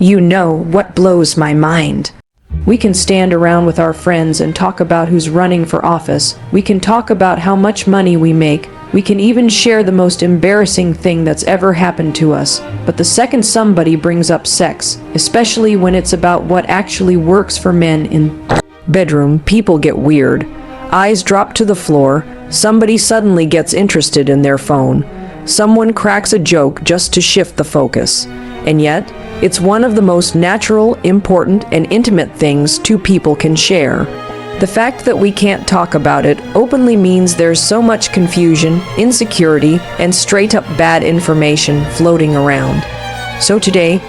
You know what blows my mind? We can stand around with our friends and talk about who's running for office. We can talk about how much money we make. We can even share the most embarrassing thing that's ever happened to us. But the second somebody brings up sex, especially when it's about what actually works for men in bedroom, people get weird. Eyes drop to the floor. Somebody suddenly gets interested in their phone. Someone cracks a joke just to shift the focus. And yet, it's one of the most natural, important, and intimate things two people can share. The fact that we can't talk about it openly means there's so much confusion, insecurity, and straight-up bad information floating around. So today,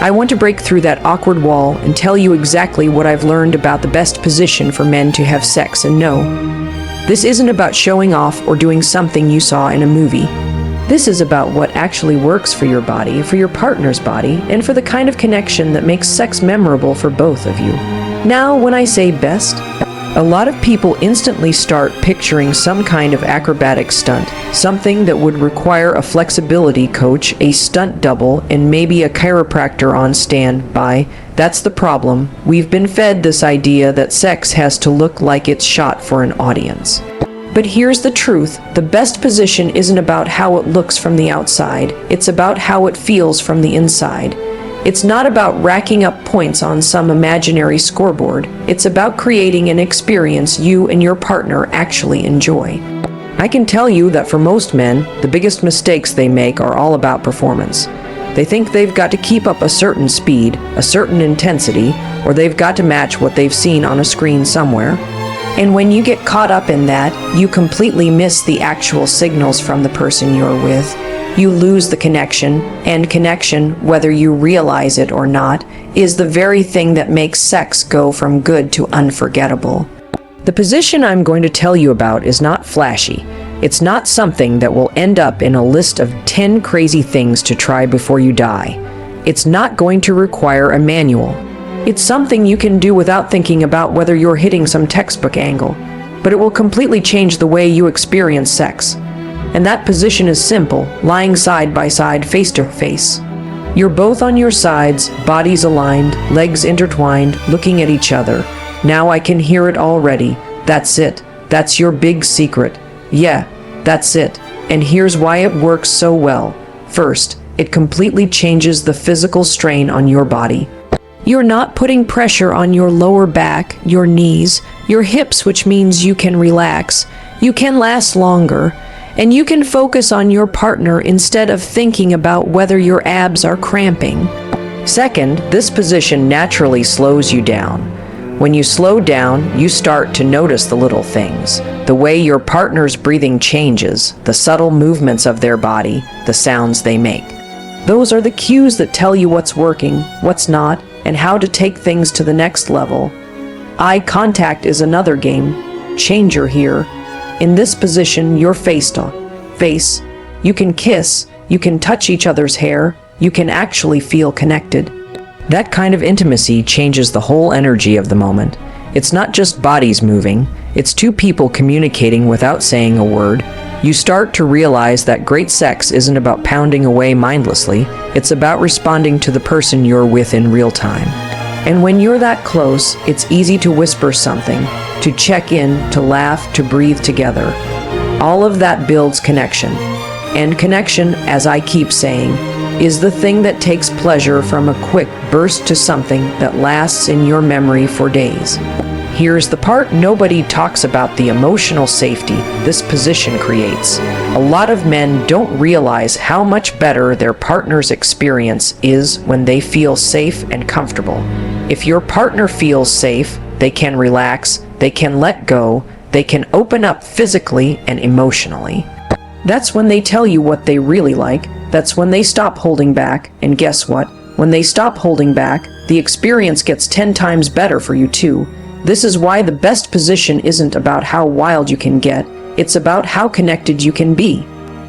I want to break through that awkward wall and tell you exactly what I've learned about the best position for men to have sex. And no, this isn't about showing off or doing something you saw in a movie. This is about what actually works for your body, for your partner's body, and for the kind of connection that makes sex memorable for both of you. Now, when I say best, a lot of people instantly start picturing some kind of acrobatic stunt, something that would require a flexibility coach, a stunt double, and maybe a chiropractor on standby. That's the problem. We've been fed this idea that sex has to look like it's shot for an audience. But here's the truth. The best position isn't about how it looks from the outside. It's about how it feels from the inside. It's not about racking up points on some imaginary scoreboard. It's about creating an experience you and your partner actually enjoy. I can tell you that for most men, the biggest mistakes they make are all about performance. They think they've got to keep up a certain speed, a certain intensity, or they've got to match what they've seen on a screen somewhere. And when you get caught up in that, you completely miss the actual signals from the person you're with. You lose the connection, and connection, whether you realize it or not, is the very thing that makes sex go from good to unforgettable. The position I'm going to tell you about is not flashy. It's not something that will end up in a list of 10 crazy things to try before you die. It's not going to require a manual. It's something you can do without thinking about whether you're hitting some textbook angle, but it will completely change the way you experience sex. And that position is simple, lying side by side, face to face. You're both on your sides, bodies aligned, legs intertwined, looking at each other. Now I can hear it already. That's it. That's your big secret. Yeah, that's it. And here's why it works so well. First, it completely changes the physical strain on your body. You're not putting pressure on your lower back, your knees, your hips, which means you can relax. You can last longer. And you can focus on your partner instead of thinking about whether your abs are cramping. Second, this position naturally slows you down. When you slow down, you start to notice the little things, the way your partner's breathing changes, the subtle movements of their body, the sounds they make. Those are the cues that tell you what's working, what's not, and how to take things to the next level. Eye contact is another game changer here. In this position, you're face to face. You can kiss, you can touch each other's hair, you can actually feel connected. That kind of intimacy changes the whole energy of the moment. It's not just bodies moving, it's two people communicating without saying a word. You start to realize that great sex isn't about pounding away mindlessly, it's about responding to the person you're with in real time. And when you're that close, it's easy to whisper something, to check in, to laugh, to breathe together. All of that builds connection. And connection, as I keep saying, is the thing that takes pleasure from a quick burst to something that lasts in your memory for days. Here's the part nobody talks about: the emotional safety this position creates. A lot of men don't realize how much better their partner's experience is when they feel safe and comfortable. If your partner feels safe, they can relax, they can let go, they can open up physically and emotionally. That's when they tell you what they really like. That's when they stop holding back. And guess what? When they stop holding back, the experience gets 10 times better for you too. This is why the best position isn't about how wild you can get, it's about how connected you can be.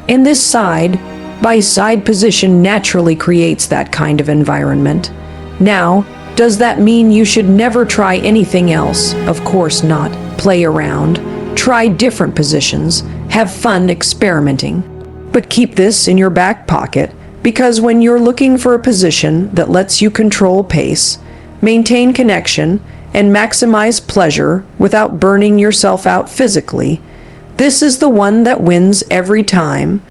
And this side-by-side position naturally creates that kind of environment. Now, does that mean you should never try anything else? Of course not. Play around. Try different positions. Have fun experimenting. But keep this in your back pocket. Because when you're looking for a position that lets you control pace, maintain connection, and maximize pleasure without burning yourself out physically, this is the one that wins every time.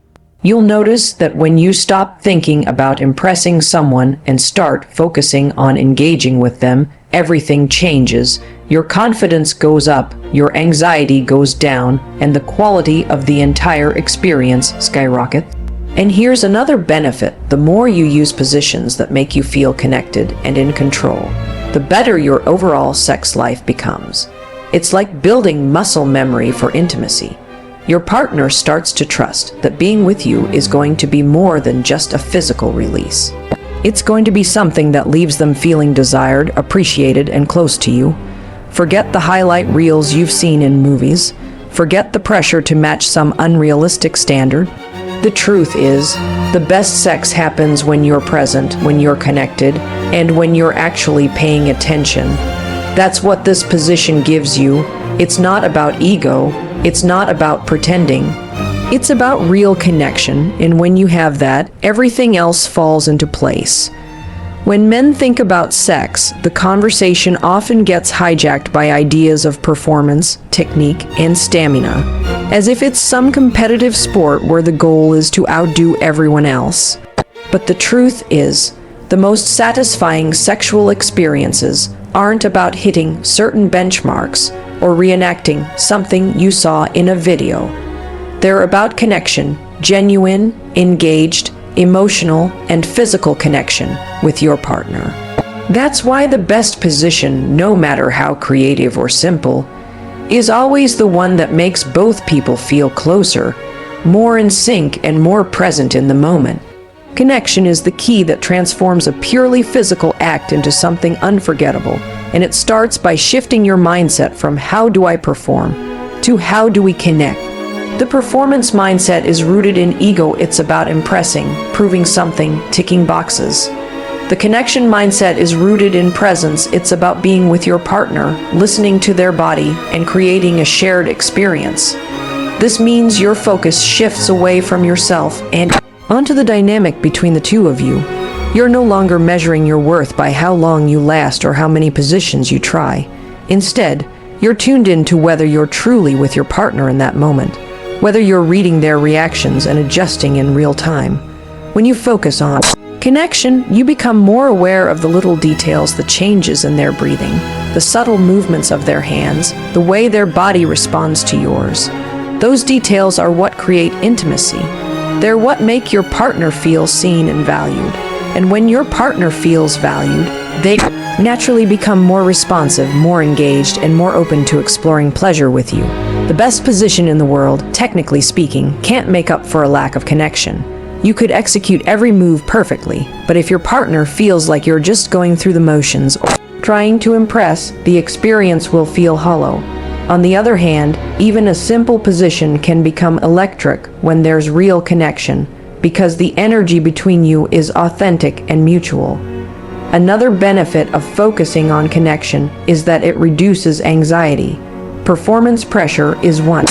You'll notice that when you stop thinking about impressing someone and start focusing on engaging with them, everything changes. Your confidence goes up, your anxiety goes down, and the quality of the entire experience skyrockets. And here's another benefit: the more you use positions that make you feel connected and in control, the better your overall sex life becomes. It's like building muscle memory for intimacy. Your partner starts to trust that being with you is going to be more than just a physical release. It's going to be something that leaves them feeling desired, appreciated, and close to you. Forget the highlight reels you've seen in movies. Forget the pressure to match some unrealistic standard. The truth is, the best sex happens when you're present, when you're connected, and when you're actually paying attention. That's what this position gives you. It's not about ego. It's not about pretending. It's about real connection, and when you have that, everything else falls into place. When men think about sex, the conversation often gets hijacked by ideas of performance, technique, and stamina, as if it's some competitive sport where the goal is to outdo everyone else. But the truth is, the most satisfying sexual experiences aren't about hitting certain benchmarks or reenacting something you saw in a video. They're about connection, genuine, engaged, emotional, and physical connection with your partner. That's why the best position, no matter how creative or simple, is always the one that makes both people feel closer, more in sync, and more present in the moment. Connection is the key that transforms a purely physical act into something unforgettable, and it starts by shifting your mindset from "how do I perform" to "how do we connect?" The performance mindset is rooted in ego. It's about impressing, proving something, ticking boxes. The connection mindset is rooted in presence. It's about being with your partner, listening to their body, and creating a shared experience. This means your focus shifts away from yourself and onto the dynamic between the two of you. You're no longer measuring your worth by how long you last or how many positions you try. Instead, you're tuned in to whether you're truly with your partner in that moment, whether you're reading their reactions and adjusting in real time. When you focus on connection, you become more aware of the little details, the changes in their breathing, the subtle movements of their hands, the way their body responds to yours. Those details are what create intimacy. They're what make your partner feel seen and valued. And when your partner feels valued, they naturally become more responsive, more engaged, and more open to exploring pleasure with you. The best position in the world, technically speaking, can't make up for a lack of connection. You could execute every move perfectly, but if your partner feels like you're just going through the motions or trying to impress, the experience will feel hollow. On the other hand, even a simple position can become electric when there's real connection, because the energy between you is authentic and mutual. Another benefit of focusing on connection is that it reduces anxiety. Performance pressure is one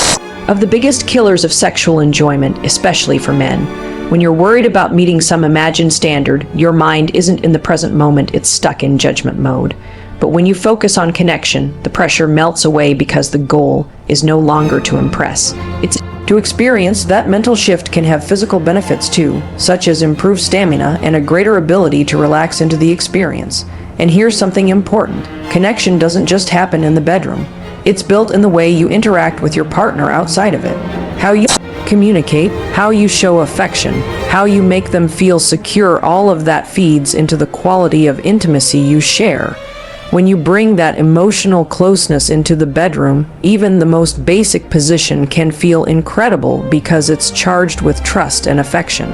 of the biggest killers of sexual enjoyment, especially for men. When you're worried about meeting some imagined standard, your mind isn't in the present moment, it's stuck in judgment mode. But when you focus on connection, the pressure melts away because the goal is no longer to impress. It's to experience. That mental shift can have physical benefits too, such as improved stamina and a greater ability to relax into the experience. And here's something important. Connection doesn't just happen in the bedroom. It's built in the way you interact with your partner outside of it. How you communicate, how you show affection, how you make them feel secure, all of that feeds into the quality of intimacy you share. When you bring that emotional closeness into the bedroom, even the most basic position can feel incredible because it's charged with trust and affection.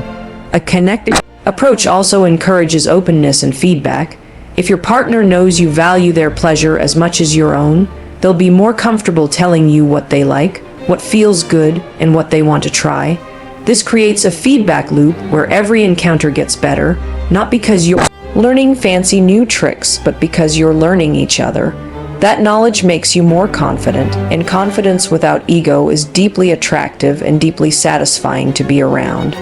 A connected approach also encourages openness and feedback. If your partner knows you value their pleasure as much as your own, they'll be more comfortable telling you what they like, what feels good, and what they want to try. This creates a feedback loop where every encounter gets better, not because you're learning fancy new tricks, but because you're learning each other. That knowledge makes you more confident, and confidence without ego is deeply attractive and deeply satisfying to be around.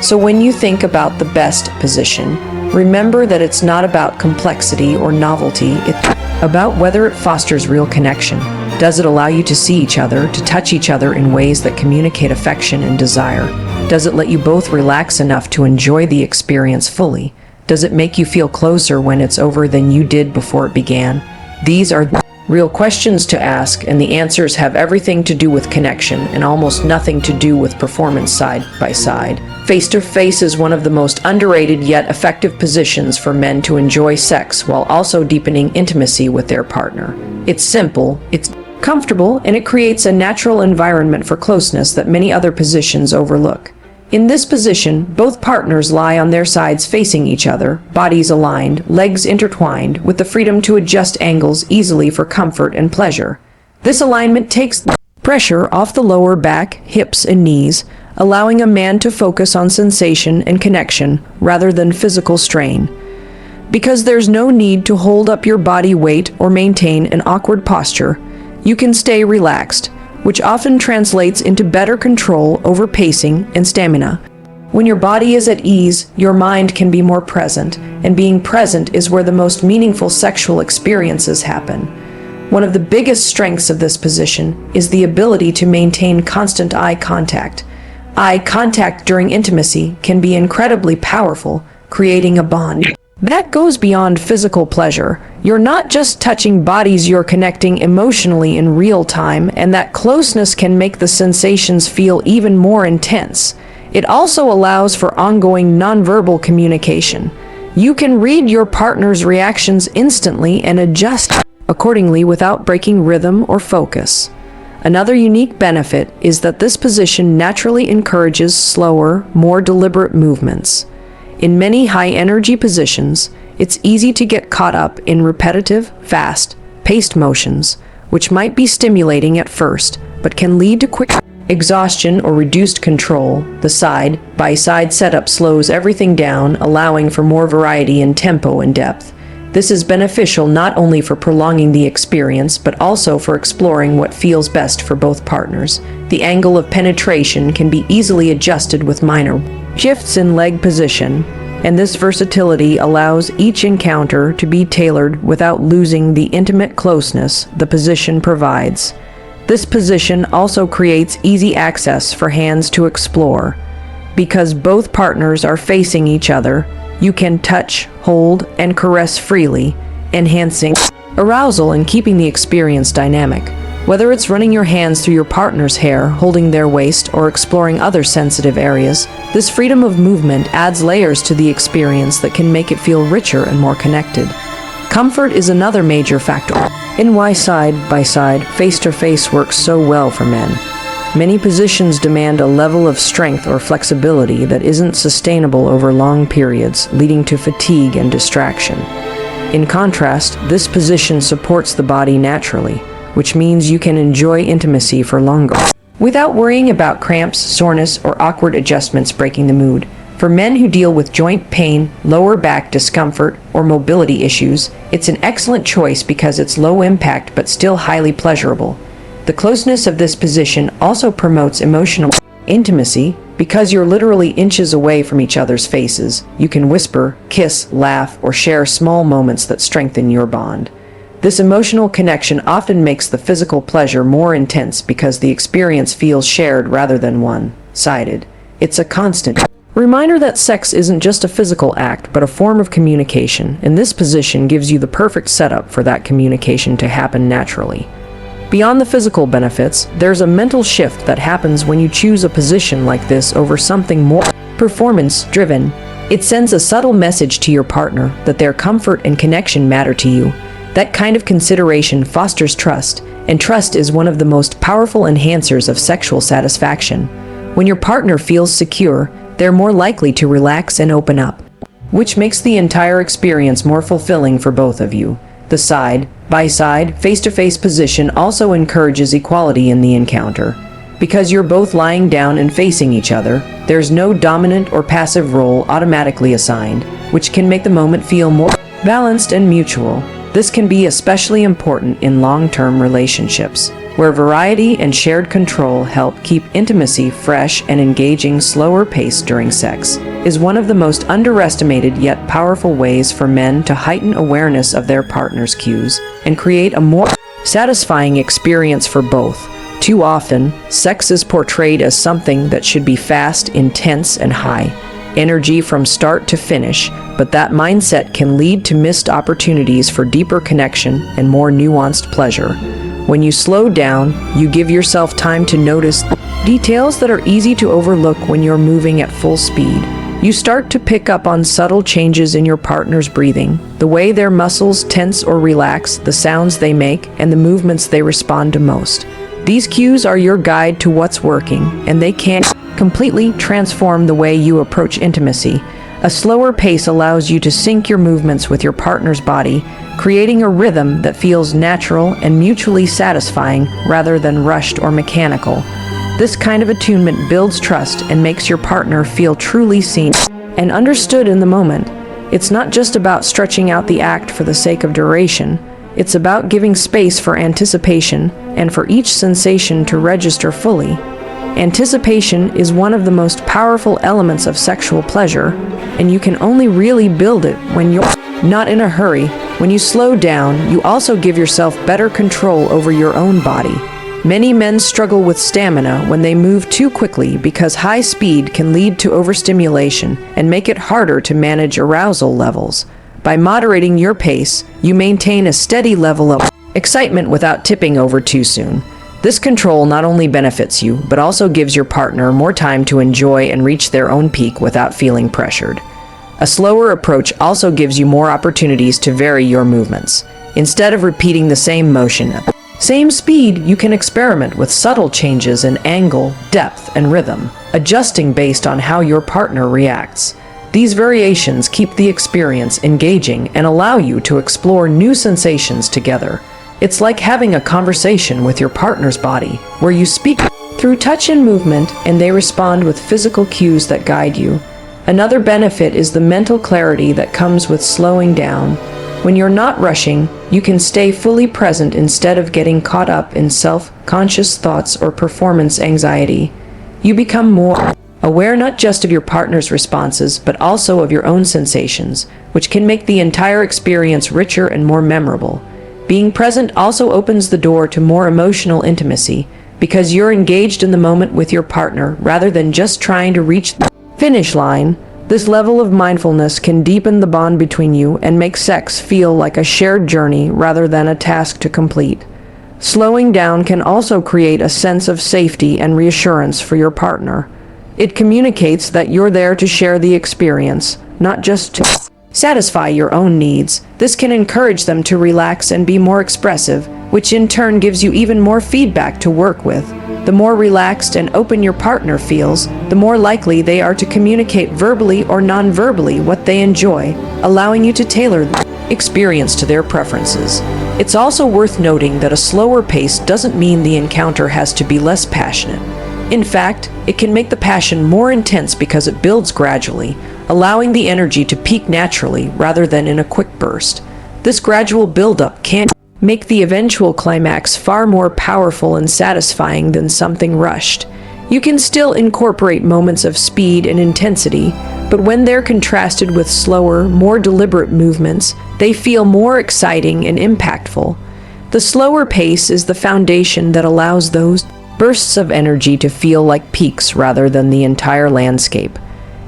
So when you think about the best position, remember that it's not about complexity or novelty, it's about whether it fosters real connection. Does it allow you to see each other, to touch each other in ways that communicate affection and desire? Does it let you both relax enough to enjoy the experience fully? Does it make you feel closer when it's over than you did before it began? These are real questions to ask, and the answers have everything to do with connection and almost nothing to do with performance side by side. Face-to-face is one of the most underrated yet effective positions for men to enjoy sex while also deepening intimacy with their partner. It's simple, it's comfortable, and it creates a natural environment for closeness that many other positions overlook. In this position, both partners lie on their sides facing each other, bodies aligned, legs intertwined, with the freedom to adjust angles easily for comfort and pleasure. This alignment takes pressure off the lower back, hips, and knees, allowing a man to focus on sensation and connection rather than physical strain. Because there's no need to hold up your body weight or maintain an awkward posture, you can stay relaxed, which often translates into better control over pacing and stamina. When your body is at ease, your mind can be more present, and being present is where the most meaningful sexual experiences happen. One of the biggest strengths of this position is the ability to maintain constant eye contact. Eye contact during intimacy can be incredibly powerful, creating a bond that goes beyond physical pleasure. You're not just touching bodies, you're connecting emotionally in real time, and that closeness can make the sensations feel even more intense. It also allows for ongoing nonverbal communication. You can read your partner's reactions instantly and adjust accordingly without breaking rhythm or focus. Another unique benefit is that this position naturally encourages slower, more deliberate movements. In many high-energy positions, it's easy to get caught up in repetitive, fast-paced motions, which might be stimulating at first, but can lead to quick exhaustion or reduced control. The side-by-side setup slows everything down, allowing for more variety in tempo and depth. This is beneficial not only for prolonging the experience, but also for exploring what feels best for both partners. The angle of penetration can be easily adjusted with minor shifts in leg position, and this versatility allows each encounter to be tailored without losing the intimate closeness the position provides. This position also creates easy access for hands to explore. Because both partners are facing each other, you can touch, hold, and caress freely, enhancing arousal and keeping the experience dynamic. Whether it's running your hands through your partner's hair, holding their waist, or exploring other sensitive areas, this freedom of movement adds layers to the experience that can make it feel richer and more connected. Comfort is another major factor in why side-by-side, face-to-face works so well for men. Many positions demand a level of strength or flexibility that isn't sustainable over long periods, leading to fatigue and distraction. In contrast, this position supports the body naturally, which means you can enjoy intimacy for longer without worrying about cramps, soreness, or awkward adjustments breaking the mood. For men who deal with joint pain, lower back discomfort, or mobility issues, it's an excellent choice because it's low impact but still highly pleasurable. The closeness of this position also promotes emotional intimacy. Because you're literally inches away from each other's faces, you can whisper, kiss, laugh, or share small moments that strengthen your bond. This emotional connection often makes the physical pleasure more intense because the experience feels shared rather than one-sided. It's a constant reminder that sex isn't just a physical act, but a form of communication, and this position gives you the perfect setup for that communication to happen naturally. Beyond the physical benefits, there's a mental shift that happens when you choose a position like this over something more performance-driven. It sends a subtle message to your partner that their comfort and connection matter to you. That kind of consideration fosters trust, and trust is one of the most powerful enhancers of sexual satisfaction. When your partner feels secure, they're more likely to relax and open up, which makes the entire experience more fulfilling for both of you. The side-by-side, face-to-face position also encourages equality in the encounter. Because you're both lying down and facing each other, there's no dominant or passive role automatically assigned, which can make the moment feel more balanced and mutual. This can be especially important in long-term relationships. where variety and shared control help keep intimacy fresh and engaging. Slower pace during sex is one of the most underestimated yet powerful ways for men to heighten awareness of their partner's cues and create a more satisfying experience for both. Too often, sex is portrayed as something that should be fast, intense, and high energy from start to finish, but that mindset can lead to missed opportunities for deeper connection and more nuanced pleasure. When you slow down, you give yourself time to notice details that are easy to overlook when you're moving at full speed. You start to pick up on subtle changes in your partner's breathing, the way their muscles tense or relax, the sounds they make, and the movements they respond to most. These cues are your guide to what's working, and they can completely transform the way you approach intimacy. A slower pace allows you to sync your movements with your partner's body, creating a rhythm that feels natural and mutually satisfying rather than rushed or mechanical. This kind of attunement builds trust and makes your partner feel truly seen and understood in the moment. It's not just about stretching out the act for the sake of duration. It's about giving space for anticipation and for each sensation to register fully. Anticipation is one of the most powerful elements of sexual pleasure, and you can only really build it when you're not in a hurry. When you slow down, you also give yourself better control over your own body. Many men struggle with stamina when they move too quickly because high speed can lead to overstimulation and make it harder to manage arousal levels. By moderating your pace, you maintain a steady level of excitement without tipping over too soon. This control not only benefits you, but also gives your partner more time to enjoy and reach their own peak without feeling pressured. A slower approach also gives you more opportunities to vary your movements. Instead of repeating the same motion at the same speed, you can experiment with subtle changes in angle, depth, and rhythm, adjusting based on how your partner reacts. These variations keep the experience engaging and allow you to explore new sensations together. It's like having a conversation with your partner's body, where you speak through touch and movement, and they respond with physical cues that guide you. Another benefit is the mental clarity that comes with slowing down. When you're not rushing, you can stay fully present instead of getting caught up in self-conscious thoughts or performance anxiety. You become more aware not just of your partner's responses, but also of your own sensations, which can make the entire experience richer and more memorable. Being present also opens the door to more emotional intimacy, because you're engaged in the moment with your partner rather than just trying to reach the finish line. This level of mindfulness can deepen the bond between you and make sex feel like a shared journey rather than a task to complete. Slowing down can also create a sense of safety and reassurance for your partner. It communicates that you're there to share the experience, not just to satisfy your own needs. This can encourage them to relax and be more expressive, which in turn gives you even more feedback to work with. The more relaxed and open your partner feels, the more likely they are to communicate verbally or non-verbally what they enjoy, allowing you to tailor the experience to their preferences. It's also worth noting that a slower pace doesn't mean the encounter has to be less passionate. In fact, it can make the passion more intense because it builds gradually, allowing the energy to peak naturally rather than in a quick burst. This gradual buildup can make the eventual climax far more powerful and satisfying than something rushed. You can still incorporate moments of speed and intensity, but when they're contrasted with slower, more deliberate movements, they feel more exciting and impactful. The slower pace is the foundation that allows those bursts of energy to feel like peaks rather than the entire landscape.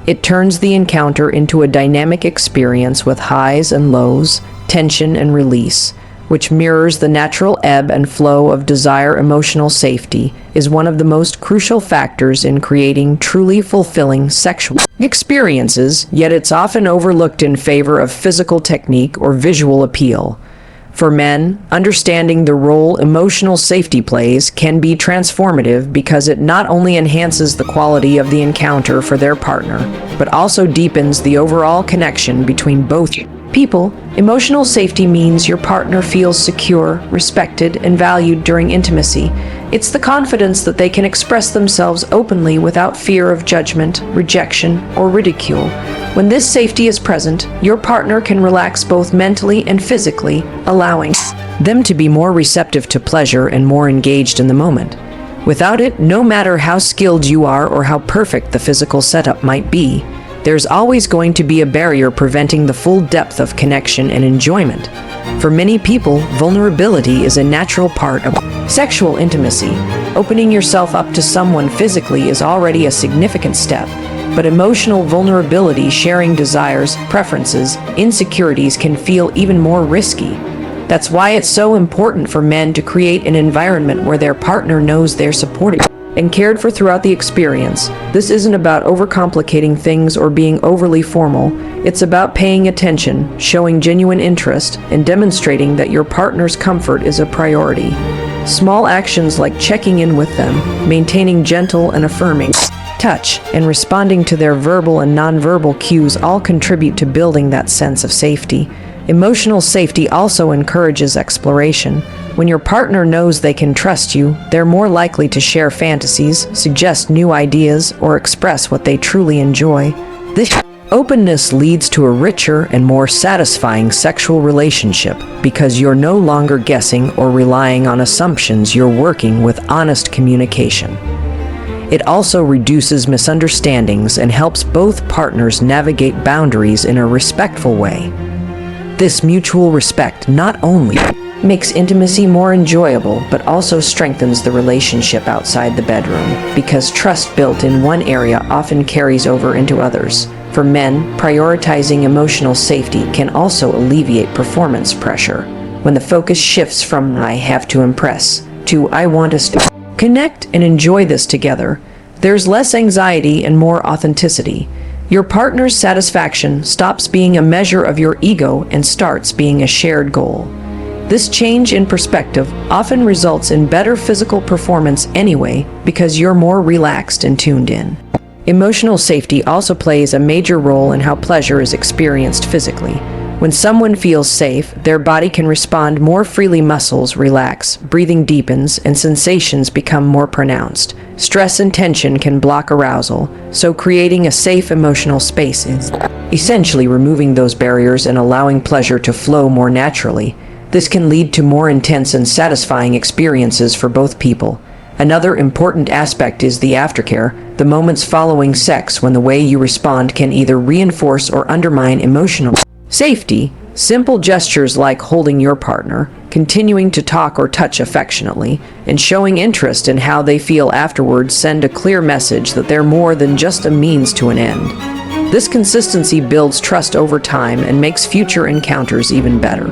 It turns the encounter into a dynamic experience with highs and lows, tension and release, which mirrors the natural ebb and flow of desire. Emotional safety is one of the most crucial factors in creating truly fulfilling sexual experiences, yet it's often overlooked in favor of physical technique or visual appeal. For men, understanding the role emotional safety plays can be transformative because it not only enhances the quality of the encounter for their partner, but also deepens the overall connection between both people. Emotional safety means your partner feels secure, respected, and valued during intimacy. It's the confidence that they can express themselves openly without fear of judgment, rejection, or ridicule. When this safety is present, your partner can relax both mentally and physically, allowing them to be more receptive to pleasure and more engaged in the moment. Without it, no matter how skilled you are or how perfect the physical setup might be, there's always going to be a barrier preventing the full depth of connection and enjoyment. For many people, vulnerability is a natural part of sexual intimacy. Opening yourself up to someone physically is already a significant step, but emotional vulnerability, sharing desires, preferences, insecurities can feel even more risky. That's why it's so important for men to create an environment where their partner knows they're supported and cared for throughout the experience. This isn't about overcomplicating things or being overly formal. It's about paying attention, showing genuine interest, and demonstrating that your partner's comfort is a priority. Small actions like checking in with them, maintaining gentle and affirming touch, and responding to their verbal and nonverbal cues all contribute to building that sense of safety. Emotional safety also encourages exploration. When your partner knows they can trust you, they're more likely to share fantasies, suggest new ideas, or express what they truly enjoy. This openness leads to a richer and more satisfying sexual relationship because you're no longer guessing or relying on assumptions. You're working with honest communication. It also reduces misunderstandings and helps both partners navigate boundaries in a respectful way. This mutual respect not only makes intimacy more enjoyable, but also strengthens the relationship outside the bedroom, because trust built in one area often carries over into others. For men, prioritizing emotional safety can also alleviate performance pressure. When the focus shifts from "I have to impress" to "I want us to connect and enjoy this together," there's less anxiety and more authenticity. Your partner's satisfaction stops being a measure of your ego and starts being a shared goal. This change in perspective often results in better physical performance anyway, because you're more relaxed and tuned in. Emotional safety also plays a major role in how pleasure is experienced physically. When someone feels safe, their body can respond more freely, muscles relax, breathing deepens, and sensations become more pronounced. Stress and tension can block arousal, so creating a safe emotional space is essentially removing those barriers and allowing pleasure to flow more naturally. This can lead to more intense and satisfying experiences for both people. Another important aspect is the aftercare, the moments following sex, when the way you respond can either reinforce or undermine emotional safety. Simple gestures like holding your partner, continuing to talk or touch affectionately, and showing interest in how they feel afterwards send a clear message that they're more than just a means to an end. This consistency builds trust over time and makes future encounters even better.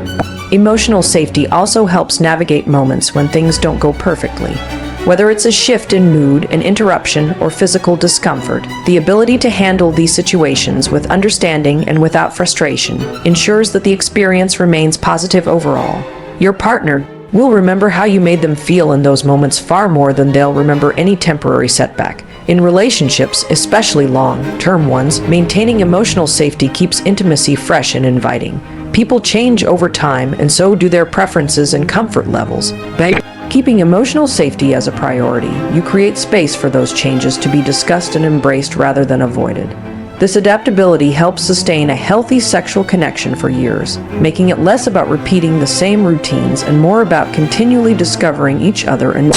Emotional safety also helps navigate moments when things don't go perfectly. Whether it's a shift in mood, an interruption, or physical discomfort, the ability to handle these situations with understanding and without frustration ensures that the experience remains positive overall. Your partner will remember how you made them feel in those moments far more than they'll remember any temporary setback. In relationships, especially long-term ones, maintaining emotional safety keeps intimacy fresh and inviting. People change over time, and so do their preferences and comfort levels. By keeping emotional safety as a priority, you create space for those changes to be discussed and embraced rather than avoided. This adaptability helps sustain a healthy sexual connection for years, making it less about repeating the same routines and more about continually discovering each other and